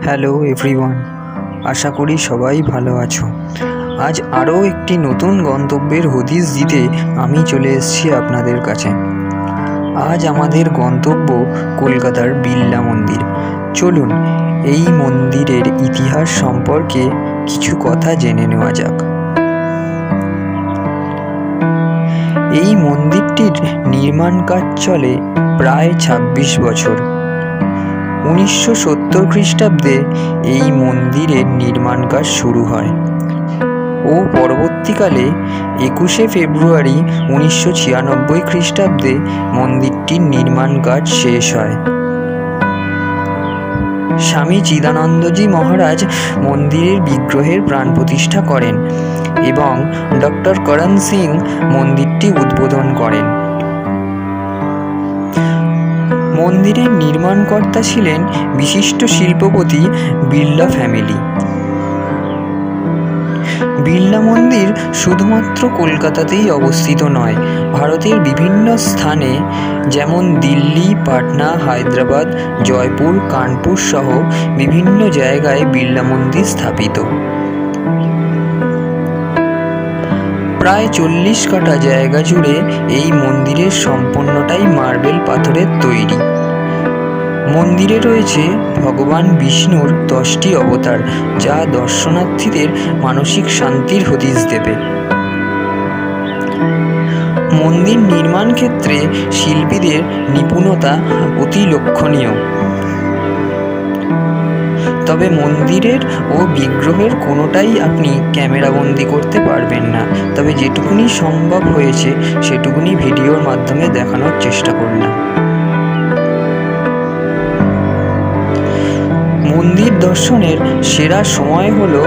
Hello everyone, আশা করি সবাই ভালো আছো। আজ আরও একটি নতুন গন্তব্যের হদিশ দিতে আমি চলে এসেছি আপনাদের কাছে। আজ আমাদের গন্তব্য কলকাতার বিড়লা মন্দির। চলুন এই মন্দিরের ইতিহাস সম্পর্কে কিছু কথা জেনে নেওয়া যাক। এই মন্দিরটির নির্মাণ কাজ চলে প্রায় ২৬ বছর। ১৯৭০ খ্রিস্টাব্দে এই মন্দিরের নির্মাণ কাজ শুরু হয় ও পরবর্তীকালে ২১শে ফেব্রুয়ারি ১৯৯৬ খ্রিস্টাব্দে মন্দিরটির নির্মাণ কাজ শেষ হয়। স্বামী চিদানন্দজি মহারাজ মন্দিরের বিগ্রহের প্রাণ প্রতিষ্ঠা করেন এবং ডক্টর করণ সিং মন্দিরটি উদ্বোধন করেন। মন্দিরের নির্মাণকর্তা ছিলেন বিশিষ্ট শিল্পপতি বিড়লা ফ্যামিলি। বিড়লা মন্দির শুধুমাত্র কলকাতাতেই অবস্থিত নয়, ভারতের বিভিন্ন স্থানে যেমন দিল্লি, পাটনা, হায়দ্রাবাদ, জয়পুর, কানপুর সহ বিভিন্ন জায়গায় বিড়লা মন্দির স্থাপিত। প্রায় ৪০ কাঠা জায়গা জুড়ে এই মন্দিরের সম্পূর্ণটাই মার্বেল পাথরের তৈরি। মন্দিরে রয়েছে ভগবান বিষ্ণুর ১০টি অবতার, যা দর্শনার্থীদের মানসিক শান্তির হদিশ দেবে। মন্দির নির্মাণ ক্ষেত্রে শিল্পীদের নিপুণতা অতি লক্ষণীয়। তবে মন্দিরের ও বিগ্রহের কোনোটাই আপনি ক্যামেরাবন্দি করতে পারবেন না, তবে যেটুকুনি সম্ভব হয়েছে সেটুকুনি ভিডিওর মাধ্যমে দেখানোর চেষ্টা করলাম। মন্দির দর্শনের সেরা সময় হলো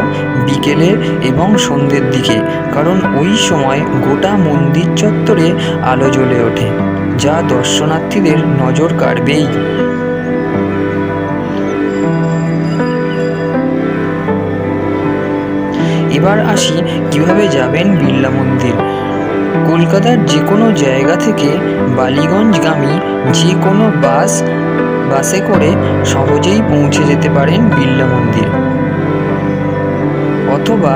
বিকেলে এবং সন্ধ্যের দিকে, কারণ ওই সময় গোটা মন্দির চত্বরে আলো জ্বলে ওঠে, যা দর্শনার্থীদের নজর কাড়বেই। এবার আসি কিভাবে যাবেন বিড়লা মন্দির। কলকাতার যে কোনো জায়গা থেকে বালিগঞ্জগামী যে কোনো বাসে করে সহজেই পৌঁছে যেতে পারেন বিড়লা মন্দির, অথবা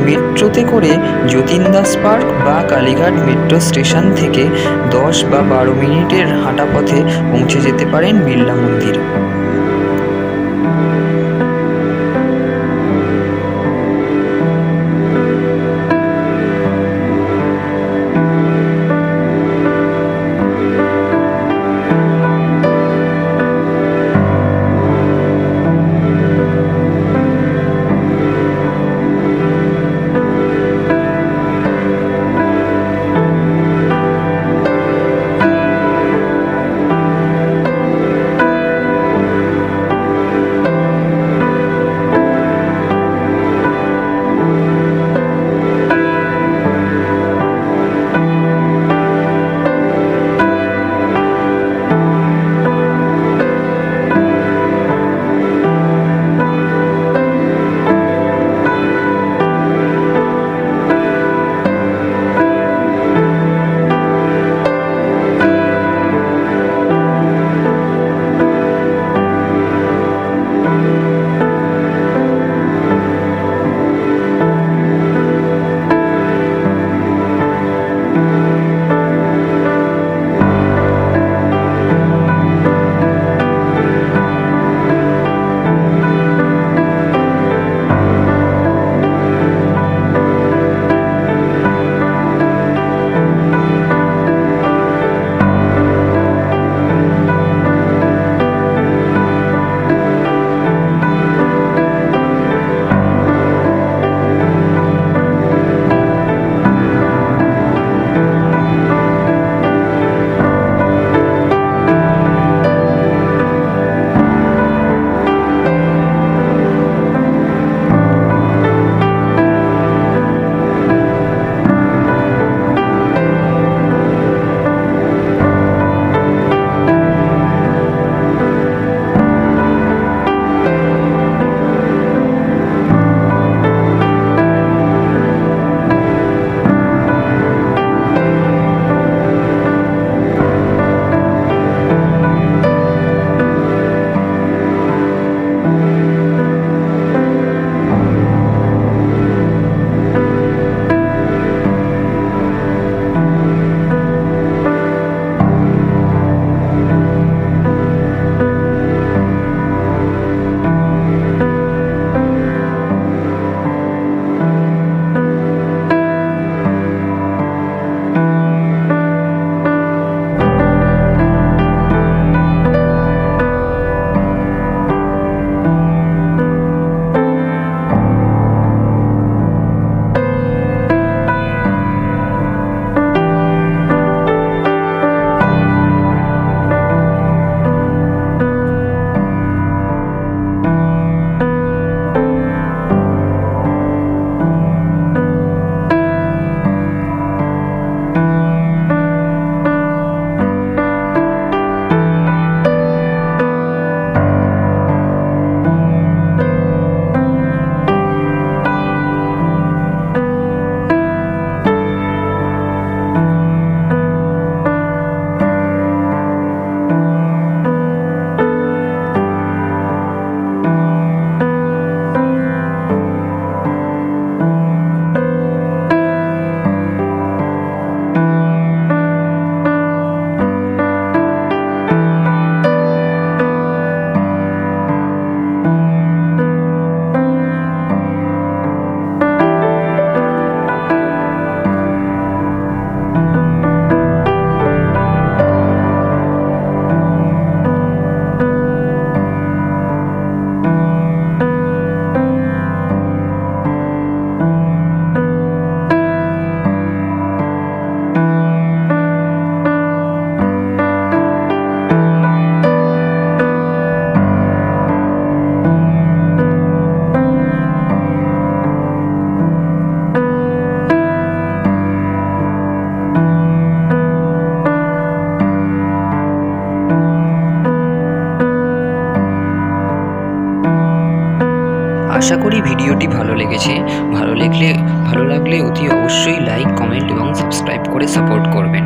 মেট্রোতে করে যতীন দাস পার্ক বা কালীঘাট মেট্রো স্টেশন থেকে ১০ বা ১২ মিনিটের হাঁটা পথে পৌঁছে যেতে পারেন বিড়লা মন্দির। আশা করি ভিডিওটি ভালো লেগেছে। ভালো লাগলে অতি অবশ্যই লাইক, কমেন্ট এবং সাবস্ক্রাইব করে সাপোর্ট করবেন।